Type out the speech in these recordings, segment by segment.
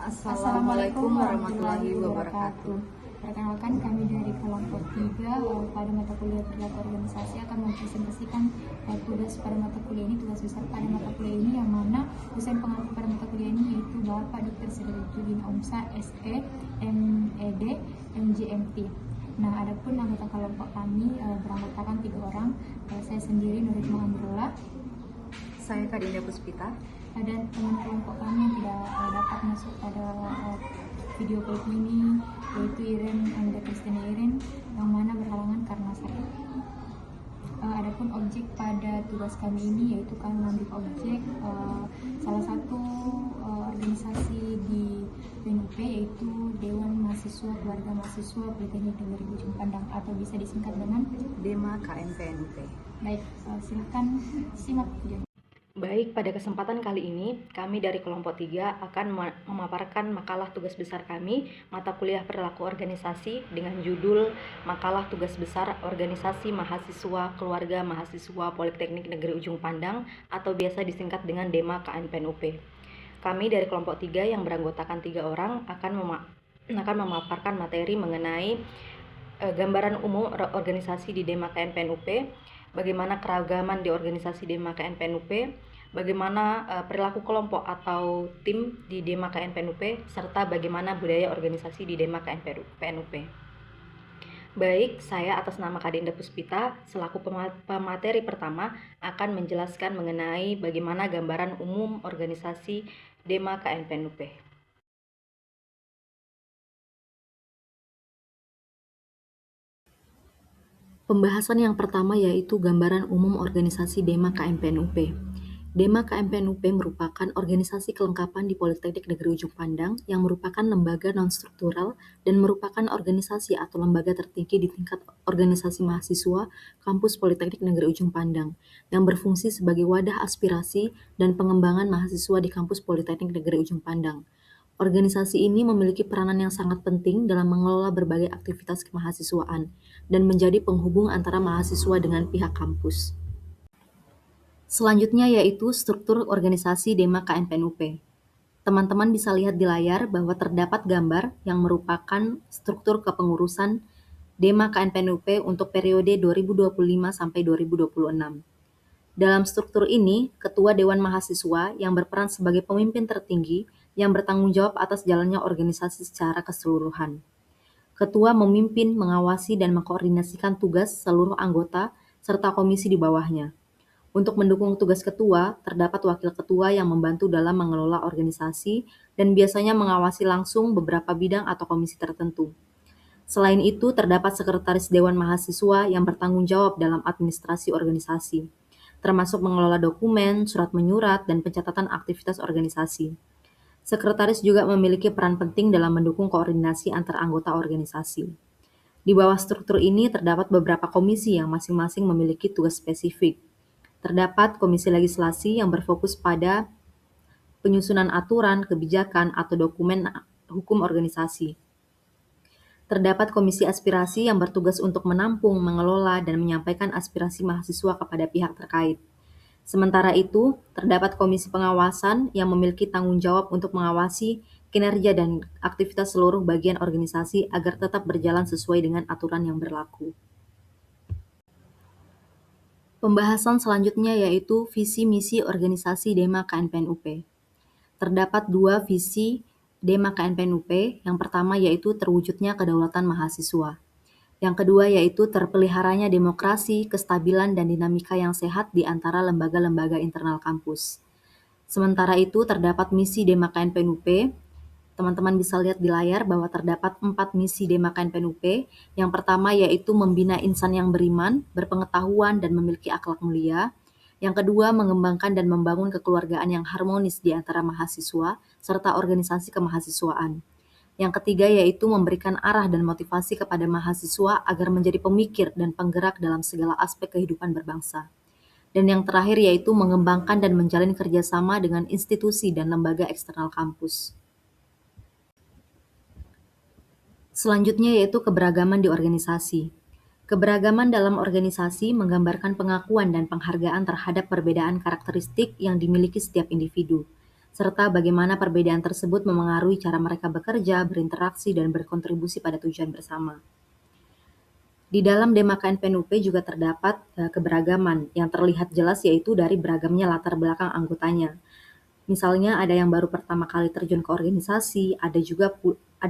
Assalamualaikum warahmatullahi wabarakatuh. Perkenalkan, kami dari kelompok 3 pada mata kuliah perilaku organisasi akan mempresentasikan tugas pada mata kuliah ini, tugas besar pada mata kuliah ini, yang mana dosen pengampu pada mata kuliah ini yaitu Bapak Dr. Sidrajudin Omsa, SE, MED, MGMT. Nah, adapun anggota kelompok kami beranggotakan 3 orang. Saya sendiri Nurul Muhammadullah, Saya Kadinda Puspita. dan teman kelompok kami yang tidak dapat masuk pada video klip ini yaitu Iren Anda Kristina Iren, yang mana berhalangan karena sakit. Adapun objek pada tugas kami ini yaitu kami mengambil objek salah satu organisasi di PNUP, yaitu Dewan Mahasiswa Keluarga Mahasiswa Politeknik Negeri Ujung Pandang, atau bisa disingkat dengan DEMA KMPNUP. Baik, silakan simak video. Baik, pada kesempatan kali ini, kami dari kelompok 3 akan memaparkan makalah tugas besar kami, mata kuliah perilaku organisasi, dengan judul Makalah Tugas Besar Organisasi Mahasiswa Keluarga Mahasiswa Politeknik Negeri Ujung Pandang, atau biasa disingkat dengan DEMA KMPNUP. Kami dari kelompok 3 yang beranggotakan 3 orang akan memaparkan materi mengenai gambaran umum organisasi di DEMA KMPNUP, bagaimana keragaman di organisasi DEMA KMPNUP, bagaimana perilaku kelompok atau tim di DEMA KMPNUP, serta bagaimana budaya organisasi di DEMA KMPNUP. Baik, saya atas nama Kadinda Puspita selaku pemateri pertama akan menjelaskan mengenai bagaimana gambaran umum organisasi DEMA KMPNUP. Pembahasan yang pertama yaitu gambaran umum organisasi DEMA KMPNUP. DEMA KMPNUP merupakan organisasi kelengkapan di Politeknik Negeri Ujung Pandang yang merupakan lembaga non-struktural dan merupakan organisasi atau lembaga tertinggi di tingkat organisasi mahasiswa kampus Politeknik Negeri Ujung Pandang yang berfungsi sebagai wadah aspirasi dan pengembangan mahasiswa di kampus Politeknik Negeri Ujung Pandang. Organisasi ini memiliki peranan yang sangat penting dalam mengelola berbagai aktivitas kemahasiswaan dan menjadi penghubung antara mahasiswa dengan pihak kampus. Selanjutnya yaitu struktur organisasi DEMA KMPNUP. Teman-teman bisa lihat di layar bahwa terdapat gambar yang merupakan struktur kepengurusan DEMA KMPNUP untuk periode 2025 sampai 2026. Dalam struktur ini, Ketua Dewan Mahasiswa yang berperan sebagai pemimpin tertinggi yang bertanggung jawab atas jalannya organisasi secara keseluruhan. Ketua memimpin, mengawasi, dan mengkoordinasikan tugas seluruh anggota serta komisi di bawahnya. Untuk mendukung tugas ketua, terdapat wakil ketua yang membantu dalam mengelola organisasi dan biasanya mengawasi langsung beberapa bidang atau komisi tertentu. Selain itu, terdapat sekretaris Dewan Mahasiswa yang bertanggung jawab dalam administrasi organisasi, termasuk mengelola dokumen, surat menyurat, dan pencatatan aktivitas organisasi. Sekretaris juga memiliki peran penting dalam mendukung koordinasi antar anggota organisasi. Di bawah struktur ini terdapat beberapa komisi yang masing-masing memiliki tugas spesifik. Terdapat komisi legislasi yang berfokus pada penyusunan aturan, kebijakan, atau dokumen hukum organisasi. Terdapat komisi aspirasi yang bertugas untuk menampung, mengelola, dan menyampaikan aspirasi mahasiswa kepada pihak terkait. Sementara itu, terdapat komisi pengawasan yang memiliki tanggung jawab untuk mengawasi kinerja dan aktivitas seluruh bagian organisasi agar tetap berjalan sesuai dengan aturan yang berlaku. Pembahasan selanjutnya yaitu visi misi organisasi DEMA KMPNUP. Terdapat 2 visi DEMA KMPNUP, yang pertama yaitu terwujudnya kedaulatan mahasiswa. Yang kedua yaitu terpeliharanya demokrasi, kestabilan, dan dinamika yang sehat di antara lembaga-lembaga internal kampus. Sementara itu terdapat misi DEMA KMPNUP. Teman-teman bisa lihat di layar bahwa terdapat 4 misi DEMA KMPNUP. Yang pertama yaitu membina insan yang beriman, berpengetahuan, dan memiliki akhlak mulia. Yang kedua, mengembangkan dan membangun kekeluargaan yang harmonis di antara mahasiswa, serta organisasi kemahasiswaan. Yang ketiga yaitu memberikan arah dan motivasi kepada mahasiswa agar menjadi pemikir dan penggerak dalam segala aspek kehidupan berbangsa. Dan yang terakhir yaitu mengembangkan dan menjalin kerjasama dengan institusi dan lembaga eksternal kampus. Selanjutnya yaitu keberagaman di organisasi. Keberagaman dalam organisasi menggambarkan pengakuan dan penghargaan terhadap perbedaan karakteristik yang dimiliki setiap individu. serta bagaimana perbedaan tersebut memengaruhi cara mereka bekerja, berinteraksi, dan berkontribusi pada tujuan bersama. Di dalam Dema KNPNUP juga terdapat keberagaman yang terlihat jelas, yaitu dari beragamnya latar belakang anggotanya. Misalnya ada yang baru pertama kali terjun ke organisasi, ada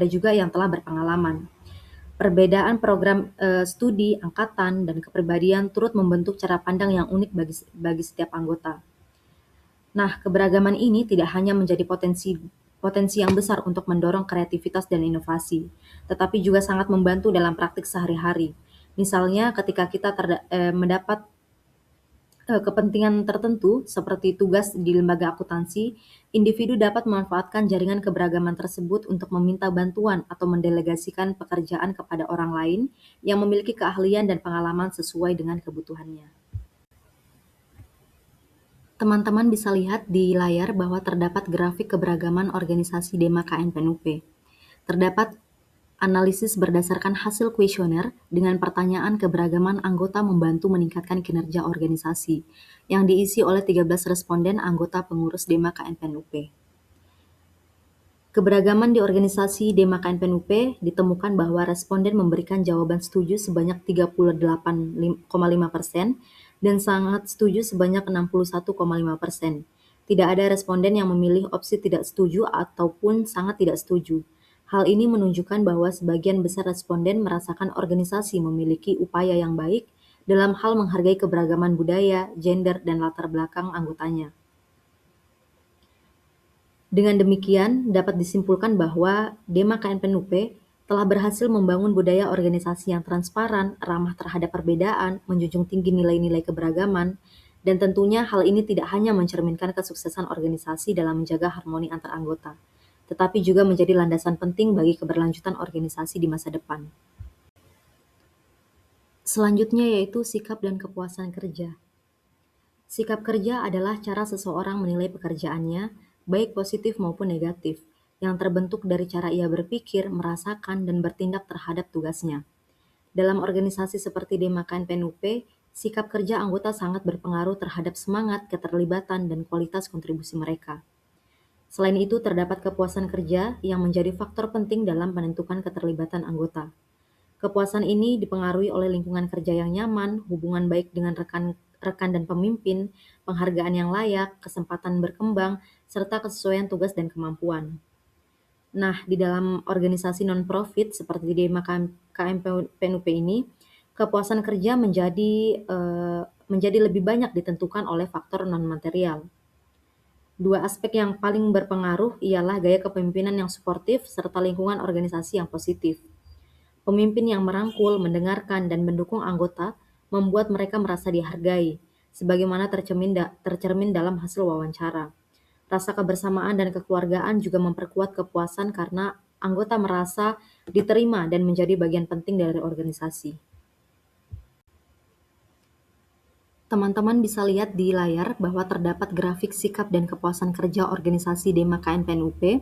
juga yang telah berpengalaman. Perbedaan program studi, angkatan, dan kepribadian turut membentuk cara pandang yang unik bagi setiap anggota. Nah, keberagaman ini tidak hanya menjadi potensi yang besar untuk mendorong kreativitas dan inovasi, tetapi juga sangat membantu dalam praktik sehari-hari. Misalnya ketika kita mendapat kepentingan tertentu seperti tugas di lembaga akuntansi, individu dapat memanfaatkan jaringan keberagaman tersebut untuk meminta bantuan atau mendelegasikan pekerjaan kepada orang lain yang memiliki keahlian dan pengalaman sesuai dengan kebutuhannya. Teman-teman bisa lihat di layar bahwa terdapat grafik keberagaman organisasi Dema KNPNUP. Terdapat analisis berdasarkan hasil kuesioner dengan pertanyaan keberagaman anggota membantu meningkatkan kinerja organisasi, yang diisi oleh 13 responden anggota pengurus Dema KNPNUP. Keberagaman di organisasi Dema KNPNUP ditemukan bahwa responden memberikan jawaban setuju sebanyak 38,5% dan sangat setuju sebanyak 61,5%. Tidak ada responden yang memilih opsi tidak setuju ataupun sangat tidak setuju. Hal ini menunjukkan bahwa sebagian besar responden merasakan organisasi memiliki upaya yang baik dalam hal menghargai keberagaman budaya, gender, dan latar belakang anggotanya. Dengan demikian, dapat disimpulkan bahwa Dema KNPNUP telah berhasil membangun budaya organisasi yang transparan, ramah terhadap perbedaan, menjunjung tinggi nilai-nilai keberagaman, dan tentunya hal ini tidak hanya mencerminkan kesuksesan organisasi dalam menjaga harmoni antar anggota, tetapi juga menjadi landasan penting bagi keberlanjutan organisasi di masa depan. Selanjutnya yaitu sikap dan kepuasan kerja. Sikap kerja adalah cara seseorang menilai pekerjaannya, baik positif maupun negatif, yang terbentuk dari cara ia berpikir, merasakan, dan bertindak terhadap tugasnya. Dalam organisasi seperti Dema KNPNUP, sikap kerja anggota sangat berpengaruh terhadap semangat, keterlibatan, dan kualitas kontribusi mereka. Selain itu, terdapat kepuasan kerja yang menjadi faktor penting dalam menentukan keterlibatan anggota. Kepuasan ini dipengaruhi oleh lingkungan kerja yang nyaman, hubungan baik dengan rekan dan pemimpin, penghargaan yang layak, kesempatan berkembang, serta kesesuaian tugas dan kemampuan. Nah, di dalam organisasi non-profit seperti di KMPNUP ini, kepuasan kerja menjadi lebih banyak ditentukan oleh faktor non-material. Dua aspek yang paling berpengaruh ialah gaya kepemimpinan yang suportif serta lingkungan organisasi yang positif. Pemimpin yang merangkul, mendengarkan, dan mendukung anggota membuat mereka merasa dihargai, sebagaimana tercermin dalam hasil wawancara. Rasa kebersamaan dan kekeluargaan juga memperkuat kepuasan karena anggota merasa diterima dan menjadi bagian penting dari organisasi. Teman-teman bisa lihat di layar bahwa terdapat grafik sikap dan kepuasan kerja organisasi Dema KNPNUP.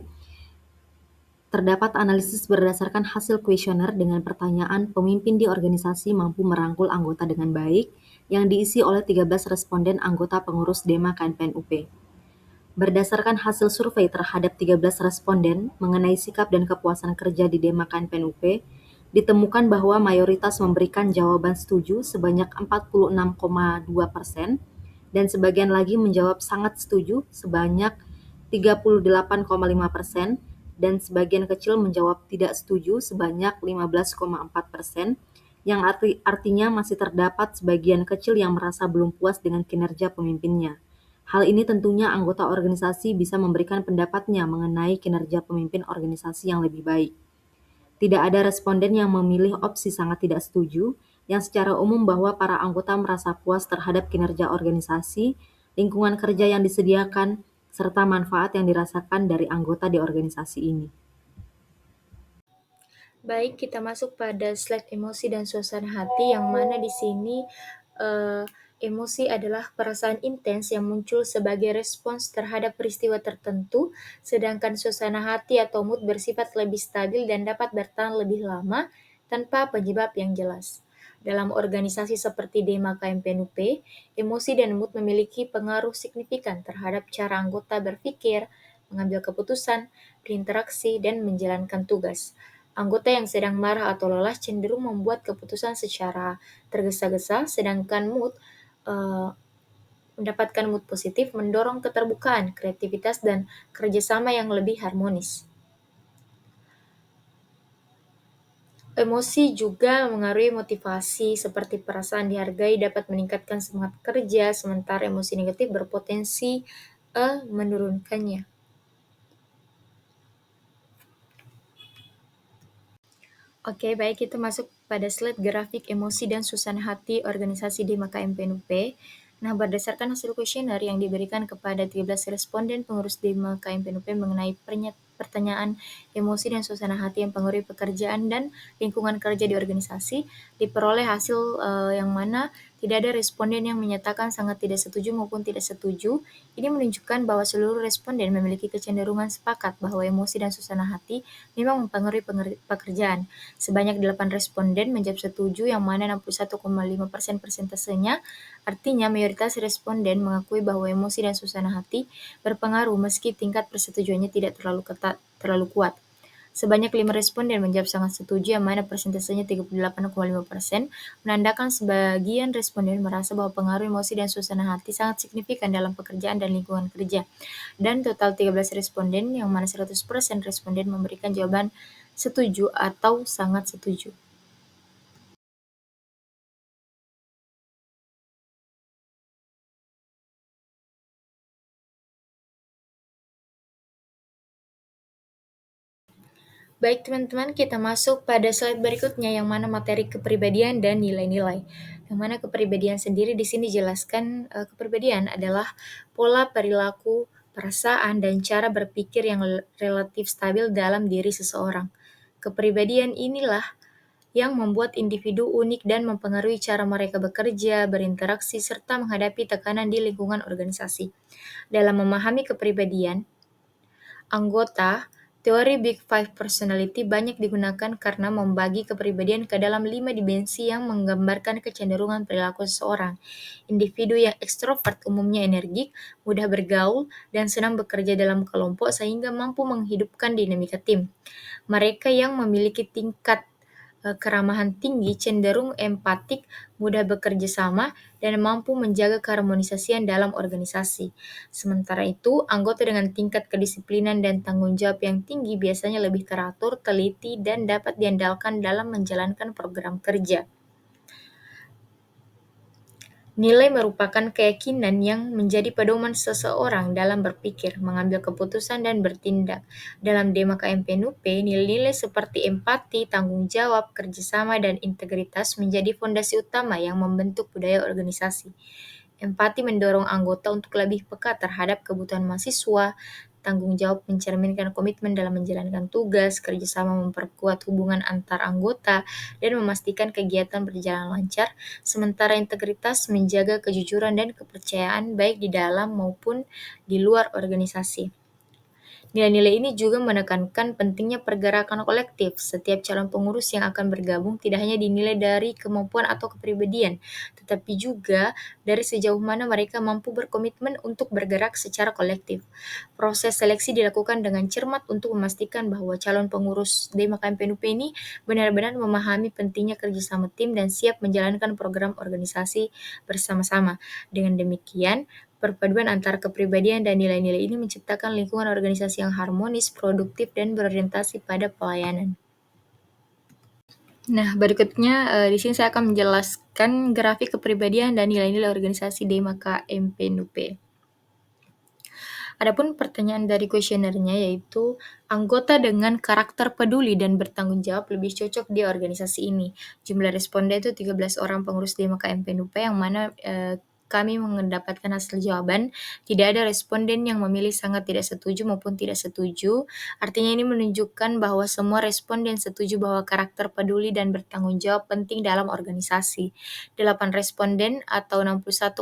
Terdapat analisis berdasarkan hasil kuesioner dengan pertanyaan pemimpin di organisasi mampu merangkul anggota dengan baik yang diisi oleh 13 responden anggota pengurus Dema KNPNUP. Berdasarkan hasil survei terhadap 13 responden mengenai sikap dan kepuasan kerja di Dema KNPNUP, ditemukan bahwa mayoritas memberikan jawaban setuju sebanyak 46,2% dan sebagian lagi menjawab sangat setuju sebanyak 38,5% dan sebagian kecil menjawab tidak setuju sebanyak 15,4%, yang artinya masih terdapat sebagian kecil yang merasa belum puas dengan kinerja pemimpinnya. Hal ini tentunya anggota organisasi bisa memberikan pendapatnya mengenai kinerja pemimpin organisasi yang lebih baik. Tidak ada responden yang memilih opsi sangat tidak setuju, yang secara umum bahwa para anggota merasa puas terhadap kinerja organisasi, lingkungan kerja yang disediakan, serta manfaat yang dirasakan dari anggota di organisasi ini. Baik, kita masuk pada slide emosi dan suasana hati, yang mana di sini emosi adalah perasaan intens yang muncul sebagai respons terhadap peristiwa tertentu, sedangkan suasana hati atau mood bersifat lebih stabil dan dapat bertahan lebih lama tanpa penyebab yang jelas. Dalam organisasi seperti Dema KMPNUP, emosi dan mood memiliki pengaruh signifikan terhadap cara anggota berpikir, mengambil keputusan, berinteraksi, dan menjalankan tugas. Anggota yang sedang marah atau lelah cenderung membuat keputusan secara tergesa-gesa, sedangkan mendapatkan mood positif mendorong keterbukaan, kreativitas, dan kerjasama yang lebih harmonis. Emosi juga mengaruhi motivasi, seperti perasaan dihargai dapat meningkatkan semangat kerja, sementara emosi negatif berpotensi menurunkannya. Oke, baik, kita masuk pada slide grafik emosi dan suasana hati organisasi di KMP NUP. Nah, berdasarkan hasil kuesioner yang diberikan kepada 13 responden pengurus di KMP NUP mengenai pertanyaan emosi dan suasana hati yang mempengaruhi pekerjaan dan lingkungan kerja di organisasi, diperoleh hasil yang mana tidak ada responden yang menyatakan sangat tidak setuju maupun tidak setuju. Ini menunjukkan bahwa seluruh responden memiliki kecenderungan sepakat bahwa emosi dan suasana hati memang mempengaruhi pekerjaan. Sebanyak 8 responden menjawab setuju, yang mana 61,5% persentasenya. Artinya, mayoritas responden mengakui bahwa emosi dan suasana hati berpengaruh meski tingkat persetujuannya tidak terlalu kuat. Sebanyak 5 responden menjawab sangat setuju, yang mana persentasenya 38,5%, menandakan sebagian responden merasa bahwa pengaruh emosi dan suasana hati sangat signifikan dalam pekerjaan dan lingkungan kerja. Dan total 13 responden, yang mana 100% responden memberikan jawaban setuju atau sangat setuju. Baik teman-teman, kita masuk pada slide berikutnya yang mana materi kepribadian dan nilai-nilai. Yang mana kepribadian sendiri di sini dijelaskan kepribadian adalah pola perilaku, perasaan, dan cara berpikir yang relatif stabil dalam diri seseorang. Kepribadian inilah yang membuat individu unik dan mempengaruhi cara mereka bekerja, berinteraksi, serta menghadapi tekanan di lingkungan organisasi. Dalam memahami kepribadian anggota, teori Big Five Personality banyak digunakan karena membagi kepribadian ke dalam 5 dimensi yang menggambarkan kecenderungan perilaku seseorang. Individu yang ekstrovert umumnya energik, mudah bergaul, dan senang bekerja dalam kelompok sehingga mampu menghidupkan dinamika tim. Mereka yang memiliki tingkat keramahan tinggi cenderung empatik, mudah bekerja sama, dan mampu menjaga keharmonisasian dalam organisasi. Sementara itu, anggota dengan tingkat kedisiplinan dan tanggung jawab yang tinggi biasanya lebih teratur, teliti, dan dapat diandalkan dalam menjalankan program kerja. Nilai merupakan keyakinan yang menjadi pedoman seseorang dalam berpikir, mengambil keputusan, dan bertindak. Dalam Dema KMP NUP, nilai-nilai seperti empati, tanggung jawab, kerjasama, dan integritas menjadi fondasi utama yang membentuk budaya organisasi. Empati mendorong anggota untuk lebih peka terhadap kebutuhan mahasiswa, tanggung jawab mencerminkan komitmen dalam menjalankan tugas, kerjasama memperkuat hubungan antar anggota, dan memastikan kegiatan berjalan lancar, sementara integritas menjaga kejujuran dan kepercayaan baik di dalam maupun di luar organisasi. Nilai-nilai ini juga menekankan pentingnya pergerakan kolektif. Setiap calon pengurus yang akan bergabung tidak hanya dinilai dari kemampuan atau kepribadian, tetapi juga dari sejauh mana mereka mampu berkomitmen untuk bergerak secara kolektif. Proses seleksi dilakukan dengan cermat untuk memastikan bahwa calon pengurus Dema KMP NUP ini benar-benar memahami pentingnya kerjasama tim dan siap menjalankan program organisasi bersama-sama. Dengan demikian, perpaduan antara kepribadian dan nilai-nilai ini menciptakan lingkungan organisasi yang harmonis, produktif, dan berorientasi pada pelayanan. Nah, berikutnya di sini saya akan menjelaskan grafik kepribadian dan nilai-nilai organisasi Dema KMP NUP. Adapun pertanyaan dari kuesionernya yaitu, anggota dengan karakter peduli dan bertanggung jawab lebih cocok di organisasi ini. Jumlah responden itu 13 orang pengurus Dema KMP NUP, yang mana kami mendapatkan hasil jawaban, tidak ada responden yang memilih sangat tidak setuju maupun tidak setuju. Artinya ini menunjukkan bahwa semua responden setuju bahwa karakter peduli dan bertanggung jawab penting dalam organisasi. 8 responden atau 61,5%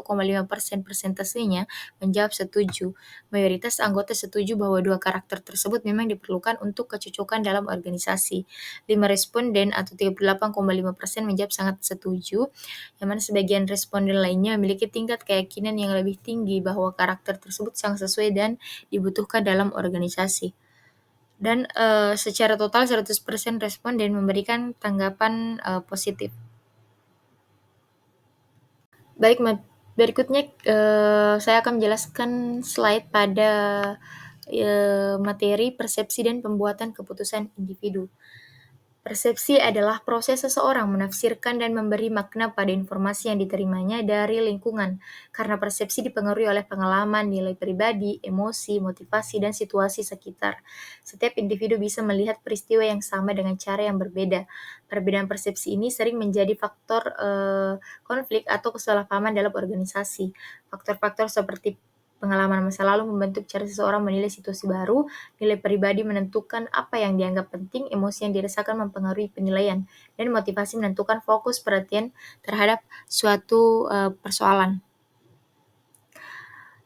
persentasenya menjawab setuju. Mayoritas anggota setuju bahwa dua karakter tersebut memang diperlukan untuk kecocokan dalam organisasi. 5 responden atau 38,5% menjawab sangat setuju, yang mana sebagian responden lainnya memiliki tingkat keyakinan yang lebih tinggi bahwa karakter tersebut sangat sesuai dan dibutuhkan dalam organisasi. Dan secara total 100% responden memberikan tanggapan positif. Baik, berikutnya saya akan menjelaskan slide pada materi persepsi dan pembuatan keputusan individu. Persepsi adalah proses seseorang menafsirkan dan memberi makna pada informasi yang diterimanya dari lingkungan, karena persepsi dipengaruhi oleh pengalaman, nilai pribadi, emosi, motivasi, dan situasi sekitar. Setiap individu bisa melihat peristiwa yang sama dengan cara yang berbeda. Perbedaan persepsi ini sering menjadi faktor konflik atau kesalahpahaman dalam organisasi. Faktor-faktor seperti pengalaman masa lalu membentuk cara seseorang menilai situasi baru, nilai pribadi menentukan apa yang dianggap penting, emosi yang dirasakan mempengaruhi penilaian, dan motivasi menentukan fokus perhatian terhadap suatu persoalan.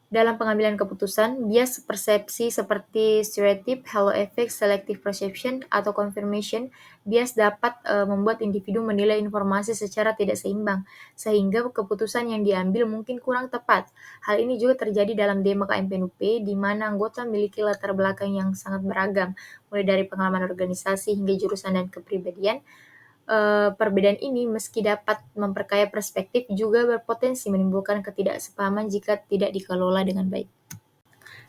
Dalam pengambilan keputusan, bias persepsi seperti stereotip, halo effect, selective perception, atau confirmation bias dapat membuat individu menilai informasi secara tidak seimbang, sehingga keputusan yang diambil mungkin kurang tepat. Hal ini juga terjadi dalam DEMA KMPNUP, di mana anggota memiliki latar belakang yang sangat beragam, mulai dari pengalaman organisasi hingga jurusan dan kepribadian. Perbedaan ini meski dapat memperkaya perspektif juga berpotensi menimbulkan ketidaksepahaman jika tidak dikelola dengan baik.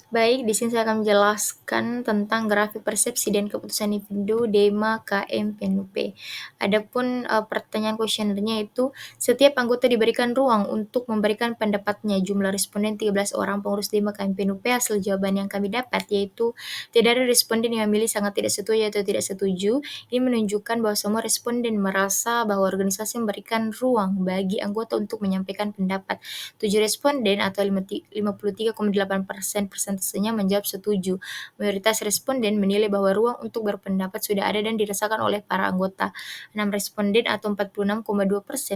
Baik, di sini saya akan menjelaskan tentang grafik persepsi dan keputusan individu DEMA KM PNUP. Adapun pertanyaan kuesionernya itu, setiap anggota diberikan ruang untuk memberikan pendapatnya. Jumlah responden 13 orang pengurus DEMA KM PNUP. Hasil jawaban yang kami dapat yaitu tidak ada responden yang memilih sangat tidak setuju atau tidak setuju. Ini menunjukkan bahwa semua responden merasa bahwa organisasi memberikan ruang bagi anggota untuk menyampaikan pendapat. 7 responden atau 53,8% persentasenya menjawab setuju. Mayoritas responden menilai bahwa ruang untuk berpendapat sudah ada dan dirasakan oleh para anggota. 6 responden atau 46,2%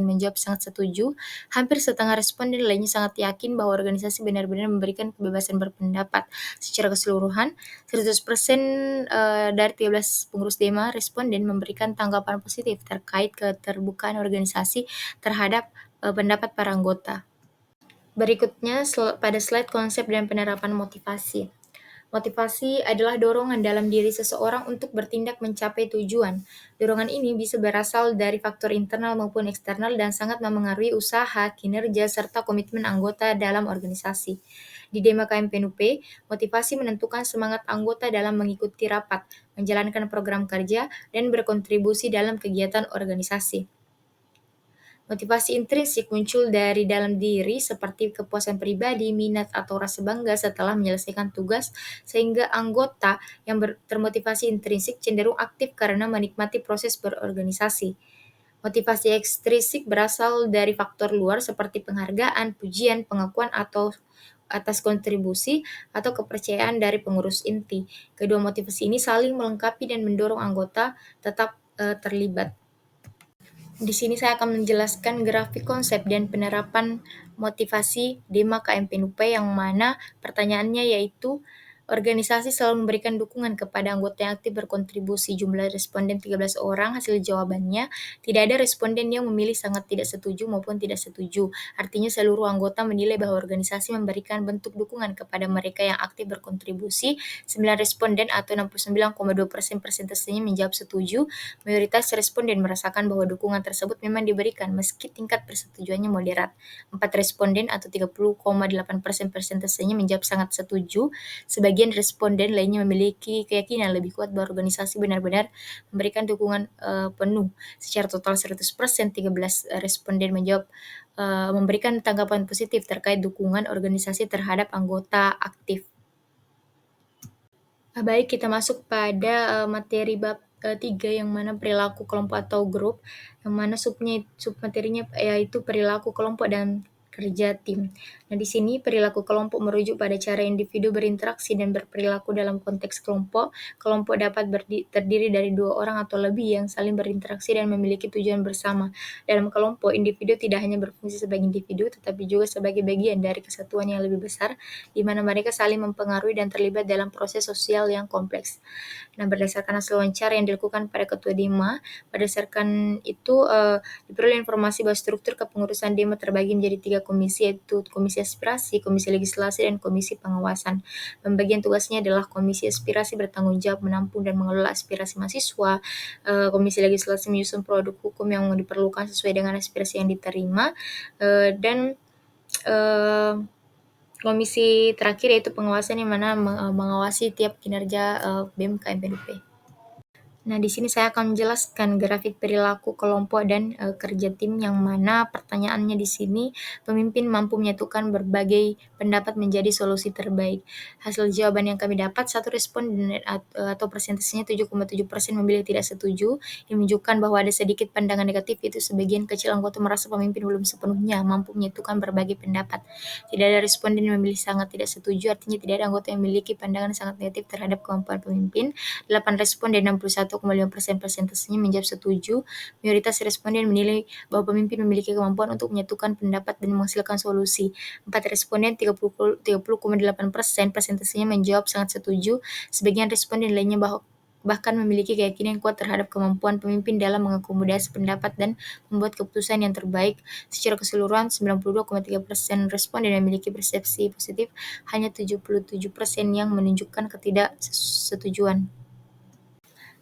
menjawab sangat setuju. Hampir setengah responden lainnya sangat yakin bahwa organisasi benar-benar memberikan kebebasan berpendapat. Secara keseluruhan, 100% dari 13 pengurus DEMA responden memberikan tanggapan positif terkait keterbukaan organisasi terhadap pendapat para anggota. Berikutnya pada slide konsep dan penerapan motivasi. Motivasi adalah dorongan dalam diri seseorang untuk bertindak mencapai tujuan. Dorongan ini bisa berasal dari faktor internal maupun eksternal dan sangat memengaruhi usaha, kinerja, serta komitmen anggota dalam organisasi. Di DEMA KM PNUP, motivasi menentukan semangat anggota dalam mengikuti rapat, menjalankan program kerja, dan berkontribusi dalam kegiatan organisasi. Motivasi intrinsik muncul dari dalam diri seperti kepuasan pribadi, minat, atau rasa bangga setelah menyelesaikan tugas, sehingga anggota yang termotivasi intrinsik cenderung aktif karena menikmati proses berorganisasi. Motivasi ekstrinsik berasal dari faktor luar seperti penghargaan, pujian, pengakuan, atau atas kontribusi atau kepercayaan dari pengurus inti. Kedua motivasi ini saling melengkapi dan mendorong anggota tetap terlibat. Di sini saya akan menjelaskan grafik konsep dan penerapan motivasi DEMA KM PNUP yang mana pertanyaannya yaitu organisasi selalu memberikan dukungan kepada anggota yang aktif berkontribusi. Jumlah responden 13 orang, hasil jawabannya tidak ada responden yang memilih sangat tidak setuju maupun tidak setuju. Artinya seluruh anggota menilai bahwa organisasi memberikan bentuk dukungan kepada mereka yang aktif berkontribusi. 9 responden atau 69,2% persentasenya menjawab setuju. Mayoritas responden merasakan bahwa dukungan tersebut memang diberikan meski tingkat persetujuannya moderat. 4 responden atau 30,8% persentasenya menjawab sangat setuju. Sebagian responden lainnya memiliki keyakinan lebih kuat bahwa organisasi benar-benar memberikan dukungan penuh. Secara total 100%, 13 responden menjawab memberikan tanggapan positif terkait dukungan organisasi terhadap anggota aktif. Baik, kita masuk pada materi bab 3 yang mana perilaku kelompok atau grup, yang mana submaterinya yaitu perilaku kelompok dan kerja tim. Nah, di sini perilaku kelompok merujuk pada cara individu berinteraksi dan berperilaku dalam konteks kelompok. Kelompok dapat terdiri dari 2 orang atau lebih yang saling berinteraksi dan memiliki tujuan bersama. Dalam kelompok, individu tidak hanya berfungsi sebagai individu, tetapi juga sebagai bagian dari kesatuan yang lebih besar, di mana mereka saling mempengaruhi dan terlibat dalam proses sosial yang kompleks. Nah, berdasarkan hasil wawancara yang dilakukan pada Ketua Dema, berdasarkan itu diperoleh informasi bahwa struktur kepengurusan Dema terbagi menjadi 3 komisi, yaitu Komisi Aspirasi, Komisi Legislasi, dan Komisi Pengawasan. Pembagian tugasnya adalah Komisi Aspirasi bertanggung jawab menampung dan mengelola aspirasi mahasiswa, Komisi Legislasi menyusun produk hukum yang diperlukan sesuai dengan aspirasi yang diterima, dan komisi terakhir yaitu pengawasan yang mana mengawasi tiap kinerja BEM KMPNUP. Nah, di sini saya akan menjelaskan grafik perilaku kelompok dan kerja tim, yang mana pertanyaannya di sini pemimpin mampu menyatukan berbagai pendapat menjadi solusi terbaik. Hasil jawaban yang kami dapat, satu responden atau persentasenya 7,7% memilih tidak setuju, yang menunjukkan bahwa ada sedikit pandangan negatif, itu sebagian kecil anggota merasa pemimpin belum sepenuhnya mampu menyatukan berbagai pendapat. Tidak ada responden yang memilih sangat tidak setuju, artinya tidak ada anggota yang memiliki pandangan sangat negatif terhadap kemampuan pemimpin. 8 responden 61,5% persentasenya menjawab setuju. Mayoritas responden menilai bahwa pemimpin memiliki kemampuan untuk menyatukan pendapat dan menghasilkan solusi. 4 responden 30,8% persentasenya menjawab sangat setuju. Sebagian responden lainnya bahkan memiliki keyakinan kuat terhadap kemampuan pemimpin dalam mengakomodasi pendapat dan membuat keputusan yang terbaik. Secara keseluruhan, 92,3% responden memiliki persepsi positif, hanya 77% yang menunjukkan ketidaksetujuan.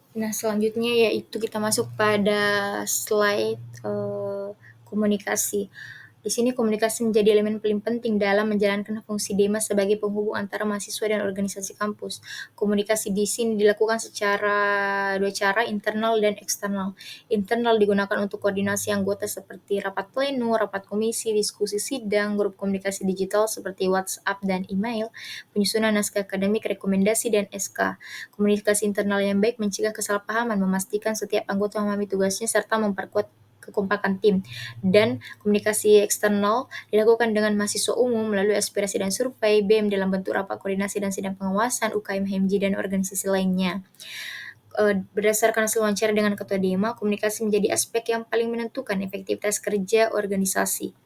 Nah, selanjutnya yaitu kita masuk pada slide komunikasi. Di sini komunikasi menjadi elemen paling penting dalam menjalankan fungsi Dema sebagai penghubung antara mahasiswa dan organisasi kampus. Komunikasi di sini dilakukan secara 2 cara, internal dan eksternal. Internal digunakan untuk koordinasi anggota seperti rapat pleno, rapat komisi, diskusi sidang, grup komunikasi digital seperti WhatsApp dan email, penyusunan naskah akademik, rekomendasi, dan SK. Komunikasi internal yang baik mencegah kesalahpahaman, memastikan setiap anggota memahami tugasnya, serta memperkuat kekompakan tim. Dan komunikasi eksternal dilakukan dengan mahasiswa umum melalui aspirasi dan survei, BEM dalam bentuk rapat koordinasi dan sidang pengawasan, UKM, HMJ, dan organisasi lainnya. Berdasarkan hasil wawancara dengan Ketua Dema, komunikasi menjadi aspek yang paling menentukan efektivitas kerja organisasi.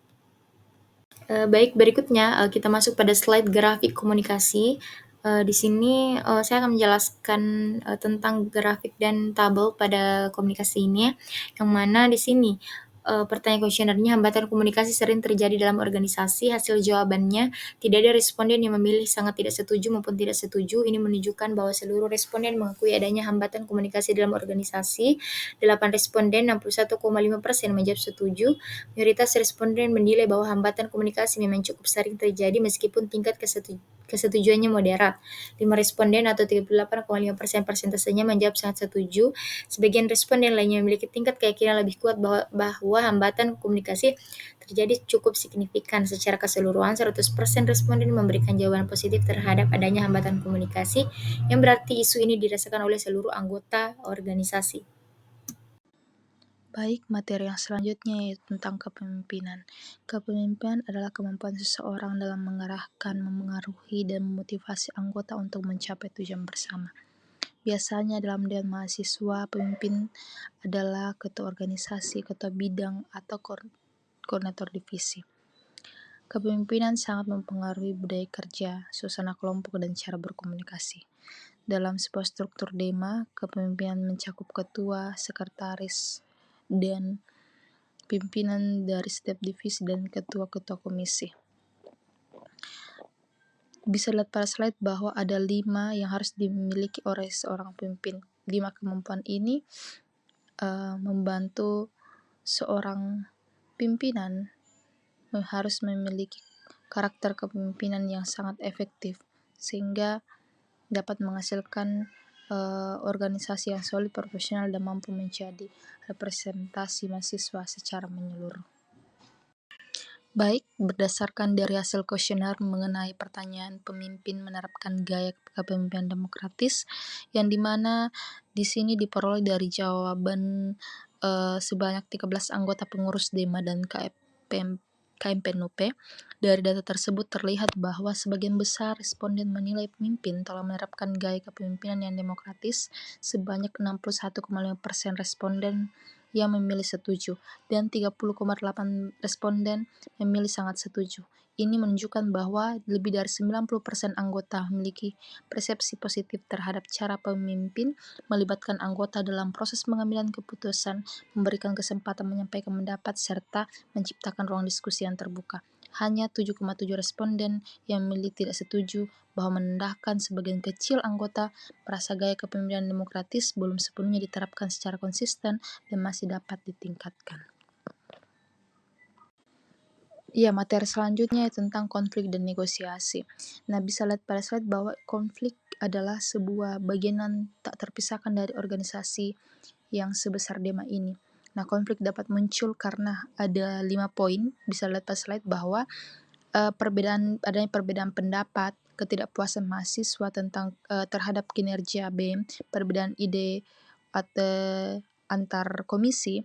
Baik, berikutnya kita masuk pada slide grafik komunikasi. Di sini saya akan menjelaskan tentang grafik dan tabel pada komunikasi ini, yang mana di sini pertanyaan kuesionernya, hambatan komunikasi sering terjadi dalam organisasi. Hasil jawabannya, tidak ada responden yang memilih sangat tidak setuju maupun tidak setuju. Ini menunjukkan bahwa seluruh responden mengakui adanya hambatan komunikasi dalam organisasi. 8 responden 61,5% menjawab setuju. Mayoritas responden menilai bahwa hambatan komunikasi memang cukup sering terjadi meskipun tingkat kesetujuannya moderat. 5 responden atau 38,5% persentasenya menjawab sangat setuju. Sebagian responden lainnya memiliki tingkat keyakinan lebih kuat bahwa hambatan komunikasi terjadi cukup signifikan. Secara keseluruhan, 100% responden memberikan jawaban positif terhadap adanya hambatan komunikasi, yang berarti isu ini dirasakan oleh seluruh anggota organisasi. Baik, materi yang selanjutnya yaitu tentang kepemimpinan. Kepemimpinan adalah kemampuan seseorang dalam mengarahkan, memengaruhi, dan memotivasi anggota untuk mencapai tujuan bersama. Biasanya dalam dewan mahasiswa, pemimpin adalah ketua organisasi, ketua bidang, atau koordinator divisi. Kepemimpinan sangat mempengaruhi budaya kerja, suasana kelompok, dan cara berkomunikasi. Dalam sebuah struktur Dema, kepemimpinan mencakup ketua, sekretaris, dan pimpinan dari setiap divisi dan ketua-ketua komisi. Bisa lihat pada slide bahwa ada 5 yang harus dimiliki oleh seorang pemimpin. 5 kemampuan ini membantu seorang pimpinan harus memiliki karakter kepemimpinan yang sangat efektif, sehingga dapat menghasilkan organisasi yang solid, profesional, dan mampu menjadi representasi mahasiswa secara menyeluruh. Baik, berdasarkan dari hasil kuesioner mengenai pertanyaan pemimpin menerapkan gaya kepemimpinan demokratis, yang dimana di sini diperoleh dari jawaban sebanyak 13 anggota pengurus Dema dan KMPNUP. Dari data tersebut terlihat bahwa sebagian besar responden menilai pemimpin telah menerapkan gaya kepemimpinan yang demokratis, sebanyak 61,5% responden yang memilih setuju, dan 30,8% responden memilih sangat setuju. Ini menunjukkan bahwa lebih dari 90% anggota memiliki persepsi positif terhadap cara pemimpin melibatkan anggota dalam proses pengambilan keputusan, memberikan kesempatan menyampaikan pendapat, serta menciptakan ruang diskusi yang terbuka. Hanya 7,7 responden yang memilih tidak setuju, bahwa menandakan sebagian kecil anggota merasa gaya kepemimpinan demokratis belum sepenuhnya diterapkan secara konsisten dan masih dapat ditingkatkan. Ya, materi selanjutnya tentang konflik dan negosiasi. Nah, bisa lihat pada slide bahwa konflik adalah sebuah bagian tak terpisahkan dari organisasi yang sebesar DEMA ini. Nah, konflik dapat muncul karena ada 5 poin. Bisa lihat pada slide bahwa adanya perbedaan pendapat, ketidakpuasan mahasiswa tentang terhadap kinerja BEM, perbedaan ide atau antar komisi,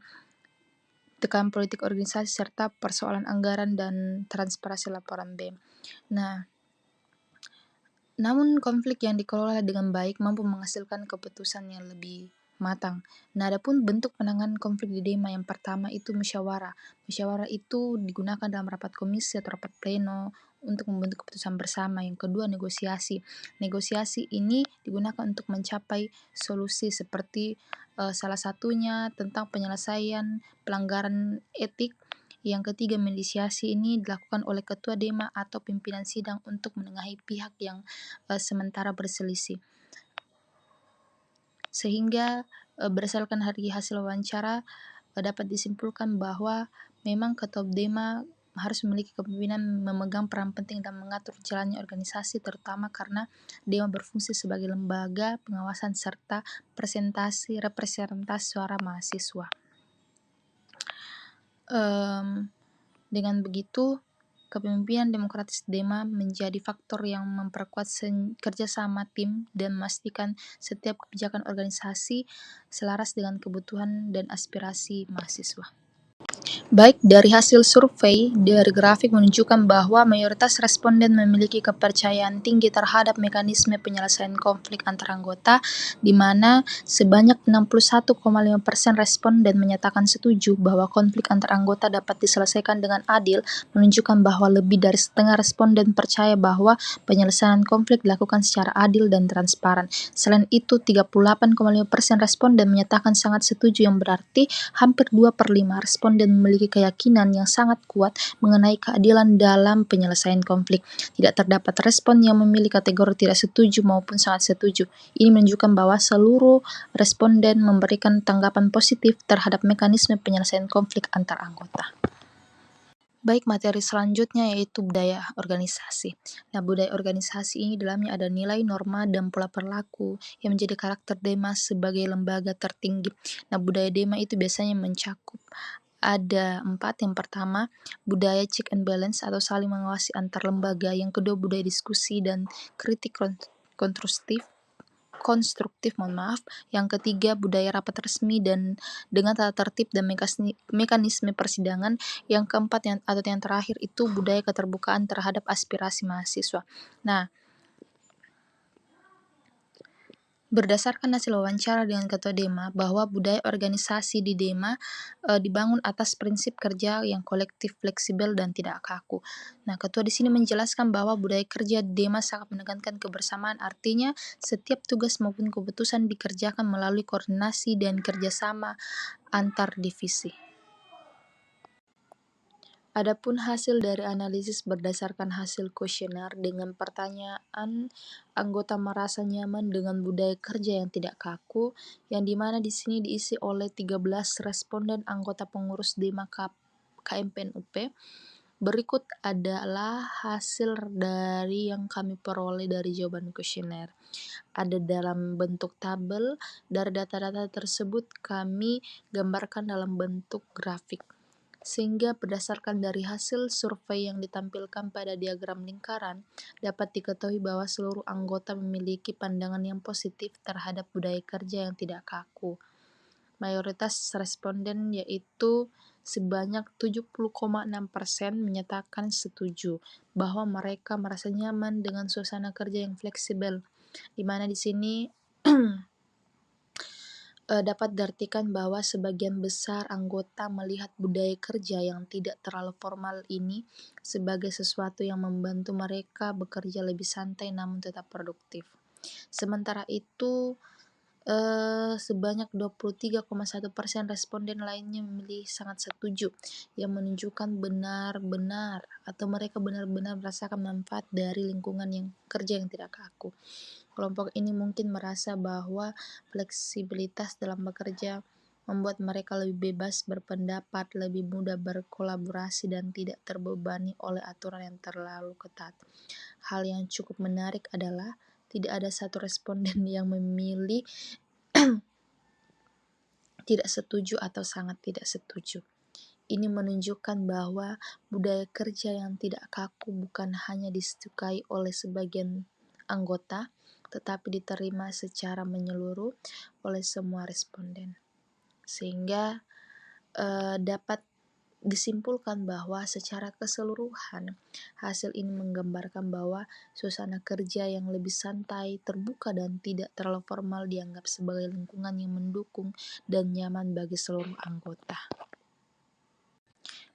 tekanan politik organisasi, serta persoalan anggaran dan transparansi laporan BEM. Nah, namun konflik yang dikelola dengan baik mampu menghasilkan keputusan yang lebih matang. Nah, adapun bentuk penanganan konflik di DEMA yang pertama itu musyawarah. Musyawarah itu digunakan dalam rapat komisi atau rapat pleno untuk membentuk keputusan bersama. Yang kedua, negosiasi. Negosiasi ini digunakan untuk mencapai solusi seperti salah satunya tentang penyelesaian pelanggaran etik. Yang ketiga, mediasi ini dilakukan oleh ketua DEMA atau pimpinan sidang untuk menengahi pihak yang sementara berselisih. Sehingga berdasarkan hasil wawancara dapat disimpulkan bahwa memang ketua DEMA harus memiliki kepemimpinan memegang peran penting dalam mengatur jalannya organisasi, terutama karena DEMA berfungsi sebagai lembaga pengawasan serta representasi suara mahasiswa. Dengan begitu, kepemimpinan demokratis DEMA menjadi faktor yang memperkuat kerjasama tim dan memastikan setiap kebijakan organisasi selaras dengan kebutuhan dan aspirasi mahasiswa. Baik dari hasil survei, dari grafik menunjukkan bahwa mayoritas responden memiliki kepercayaan tinggi terhadap mekanisme penyelesaian konflik antar anggota, di mana sebanyak 61,5% responden menyatakan setuju bahwa konflik antar anggota dapat diselesaikan dengan adil, menunjukkan bahwa lebih dari setengah responden percaya bahwa penyelesaian konflik dilakukan secara adil dan transparan. Selain itu, 38,5% responden menyatakan sangat setuju, yang berarti hampir 2/5 responden memiliki keyakinan yang sangat kuat mengenai keadilan dalam penyelesaian konflik. Tidak terdapat respon yang memilih kategori tidak setuju maupun sangat setuju. Ini menunjukkan bahwa seluruh responden memberikan tanggapan positif terhadap mekanisme penyelesaian konflik antar anggota. Baik, materi selanjutnya yaitu budaya organisasi. Nah, budaya organisasi ini dalamnya ada nilai, norma, dan pola perilaku yang menjadi karakter DEMA sebagai lembaga tertinggi. Nah, budaya DEMA itu biasanya mencakup ada 4. Yang pertama, budaya check and balance atau saling mengawasi antar lembaga. Yang kedua, budaya diskusi dan kritik konstruktif. Yang ketiga, budaya rapat resmi dan dengan tata tertib dan mekanisme persidangan. Yang keempat atau yang terakhir itu budaya keterbukaan terhadap aspirasi mahasiswa. Nah, berdasarkan hasil wawancara dengan ketua DEMA, bahwa budaya organisasi di DEMA dibangun atas prinsip kerja yang kolektif, fleksibel, dan tidak kaku. Nah, ketua di sini menjelaskan bahwa budaya kerja di DEMA sangat menekankan kebersamaan, artinya setiap tugas maupun keputusan dikerjakan melalui koordinasi dan kerjasama antar divisi. Adapun hasil dari analisis berdasarkan hasil kuesioner dengan pertanyaan anggota merasa nyaman dengan budaya kerja yang tidak kaku, yang dimana di sini diisi oleh 13 responden anggota pengurus DEMA KMPNUP. Berikut adalah hasil dari yang kami peroleh dari jawaban kuesioner. Ada dalam bentuk tabel. Dari data-data tersebut kami gambarkan dalam bentuk grafik. Sehingga berdasarkan dari hasil survei yang ditampilkan pada diagram lingkaran, dapat diketahui bahwa seluruh anggota memiliki pandangan yang positif terhadap budaya kerja yang tidak kaku. Mayoritas responden yaitu sebanyak 70,6% menyatakan setuju bahwa mereka merasa nyaman dengan suasana kerja yang fleksibel, di mana di sini dapat diartikan bahwa sebagian besar anggota melihat budaya kerja yang tidak terlalu formal ini sebagai sesuatu yang membantu mereka bekerja lebih santai namun tetap produktif. Sementara itu, sebanyak 23,1% responden lainnya memilih sangat setuju, yang menunjukkan benar-benar atau mereka benar-benar merasakan manfaat dari lingkungan yang kerja yang tidak kaku. Kelompok ini mungkin merasa bahwa fleksibilitas dalam bekerja membuat mereka lebih bebas berpendapat, lebih mudah berkolaborasi, dan tidak terbebani oleh aturan yang terlalu ketat. Hal yang cukup menarik adalah tidak ada satu responden yang memilih tidak setuju atau sangat tidak setuju. Ini menunjukkan bahwa budaya kerja yang tidak kaku bukan hanya disukai oleh sebagian anggota, tetapi diterima secara menyeluruh oleh semua responden. Sehingga dapat disimpulkan bahwa secara keseluruhan hasil ini menggambarkan bahwa suasana kerja yang lebih santai, terbuka, dan tidak terlalu formal dianggap sebagai lingkungan yang mendukung dan nyaman bagi seluruh anggota.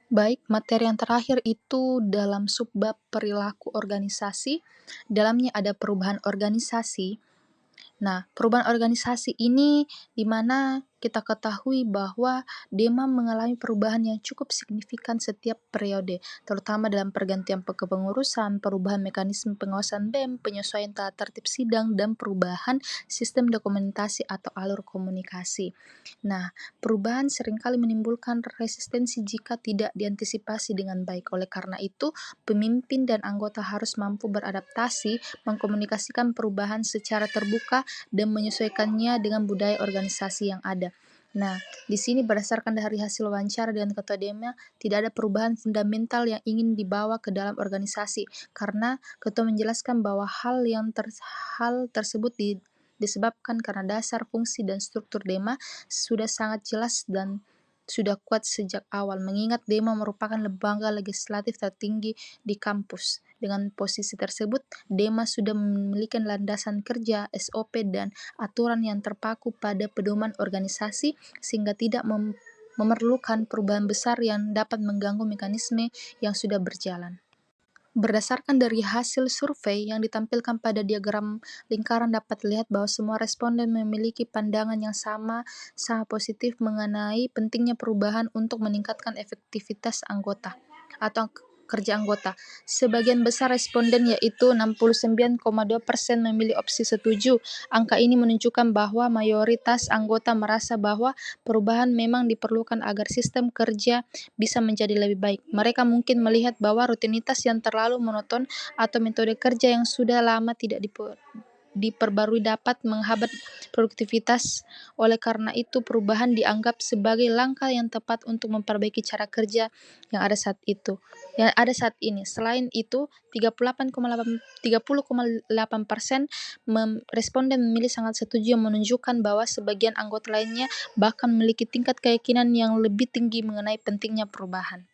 Baik, materi yang terakhir itu dalam subbab perilaku organisasi. Dalamnya ada perubahan organisasi. Nah, perubahan organisasi ini di mana kita ketahui bahwa DEMA mengalami perubahan yang cukup signifikan setiap periode, terutama dalam pergantian kepengurusan, perubahan mekanisme pengawasan BEM, penyesuaian tata tertib sidang, dan perubahan sistem dokumentasi atau alur komunikasi. Nah, perubahan seringkali menimbulkan resistensi jika tidak diantisipasi dengan baik. Oleh karena itu, pemimpin dan anggota harus mampu beradaptasi, mengkomunikasikan perubahan secara terbuka, dan menyesuaikannya dengan budaya organisasi yang ada. Nah, di sini berdasarkan dari hasil wawancara dengan Ketua DEMA, tidak ada perubahan fundamental yang ingin dibawa ke dalam organisasi, karena Ketua menjelaskan bahwa hal tersebut disebabkan karena dasar, fungsi, dan struktur DEMA sudah sangat jelas dan sudah kuat sejak awal, mengingat DEMA merupakan lembaga legislatif tertinggi di kampus. Dengan posisi tersebut, DEMA sudah memiliki landasan kerja, SOP, dan aturan yang terpaku pada pedoman organisasi, sehingga tidak memerlukan perubahan besar yang dapat mengganggu mekanisme yang sudah berjalan. Berdasarkan dari hasil survei yang ditampilkan pada diagram lingkaran dapat dilihat bahwa semua responden memiliki pandangan yang sama positif mengenai pentingnya perubahan untuk meningkatkan efektivitas anggota atau kerja anggota. Sebagian besar responden yaitu 69,2% memilih opsi setuju. Angka ini menunjukkan bahwa mayoritas anggota merasa bahwa perubahan memang diperlukan agar sistem kerja bisa menjadi lebih baik. Mereka mungkin melihat bahwa rutinitas yang terlalu monoton atau metode kerja yang sudah lama tidak diperbarui dapat menghambat produktivitas. Oleh karena itu, perubahan dianggap sebagai langkah yang tepat untuk memperbaiki cara kerja yang ada saat ini. Selain itu, 30,8% responden memilih sangat setuju, yang menunjukkan bahwa sebagian anggota lainnya bahkan memiliki tingkat keyakinan yang lebih tinggi mengenai pentingnya perubahan.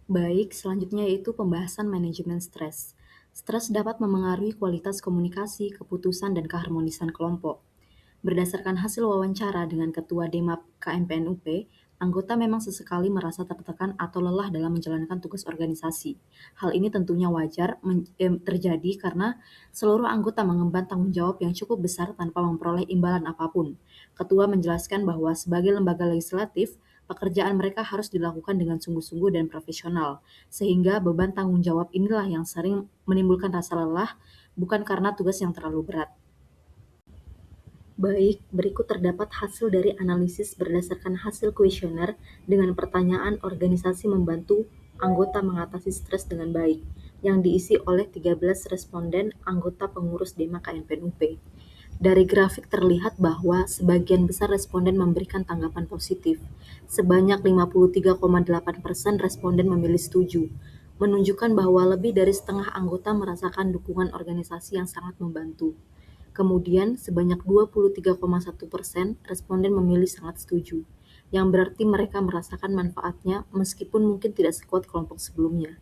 Baik, selanjutnya yaitu pembahasan manajemen stres. Stres dapat memengaruhi kualitas komunikasi, keputusan, dan keharmonisan kelompok. Berdasarkan hasil wawancara dengan Ketua DEMA KMPNUP, anggota memang sesekali merasa tertekan atau lelah dalam menjalankan tugas organisasi. Hal ini tentunya wajar terjadi karena seluruh anggota mengemban tanggung jawab yang cukup besar tanpa memperoleh imbalan apapun. Ketua menjelaskan bahwa sebagai lembaga legislatif, pekerjaan mereka harus dilakukan dengan sungguh-sungguh dan profesional, sehingga beban tanggung jawab inilah yang sering menimbulkan rasa lelah, bukan karena tugas yang terlalu berat. Baik, berikut terdapat hasil dari analisis berdasarkan hasil kuesioner dengan pertanyaan organisasi membantu anggota mengatasi stres dengan baik, yang diisi oleh 13 responden anggota pengurus DEMA KMPNUP. Dari grafik terlihat bahwa sebagian besar responden memberikan tanggapan positif. Sebanyak 53,8% responden memilih setuju, menunjukkan bahwa lebih dari setengah anggota merasakan dukungan organisasi yang sangat membantu. Kemudian, sebanyak 23,1% responden memilih sangat setuju. yang berarti mereka merasakan manfaatnya meskipun mungkin tidak sekuat kelompok sebelumnya.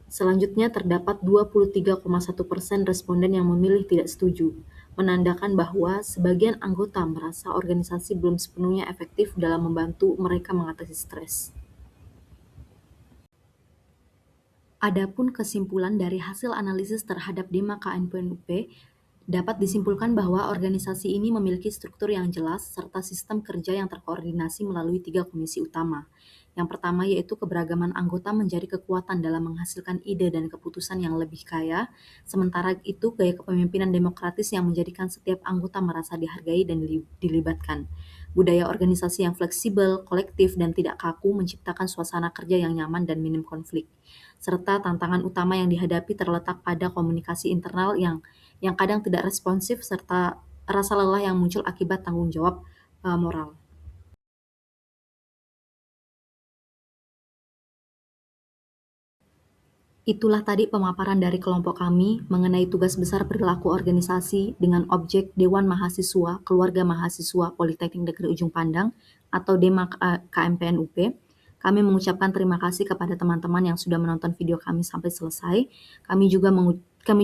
Selanjutnya terdapat 23,1% responden yang memilih tidak setuju, menandakan bahwa sebagian anggota merasa organisasi belum sepenuhnya efektif dalam membantu mereka mengatasi stres. Adapun kesimpulan dari hasil analisis terhadap Dema KNPNUP, dapat disimpulkan bahwa organisasi ini memiliki struktur yang jelas serta sistem kerja yang terkoordinasi melalui 3 komisi utama. Yang pertama yaitu keberagaman anggota menjadi kekuatan dalam menghasilkan ide dan keputusan yang lebih kaya, sementara itu gaya kepemimpinan demokratis yang menjadikan setiap anggota merasa dihargai dan dilibatkan. Budaya organisasi yang fleksibel, kolektif, dan tidak kaku menciptakan suasana kerja yang nyaman dan minim konflik. Serta tantangan utama yang dihadapi terletak pada komunikasi internal yang kadang tidak responsif serta rasa lelah yang muncul akibat tanggung jawab moral. Itulah tadi pemaparan dari kelompok kami mengenai tugas besar perilaku organisasi dengan objek Dewan Mahasiswa Keluarga Mahasiswa Politeknik Negeri Ujung Pandang atau DEMA KMPNUP. Kami mengucapkan terima kasih kepada teman-teman yang sudah menonton video kami sampai selesai. Kami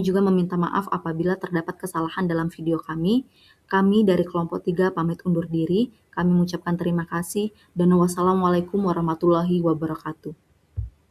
juga meminta maaf apabila terdapat kesalahan dalam video kami. Kami dari kelompok 3 pamit undur diri. Kami mengucapkan terima kasih dan wassalamualaikum warahmatullahi wabarakatuh.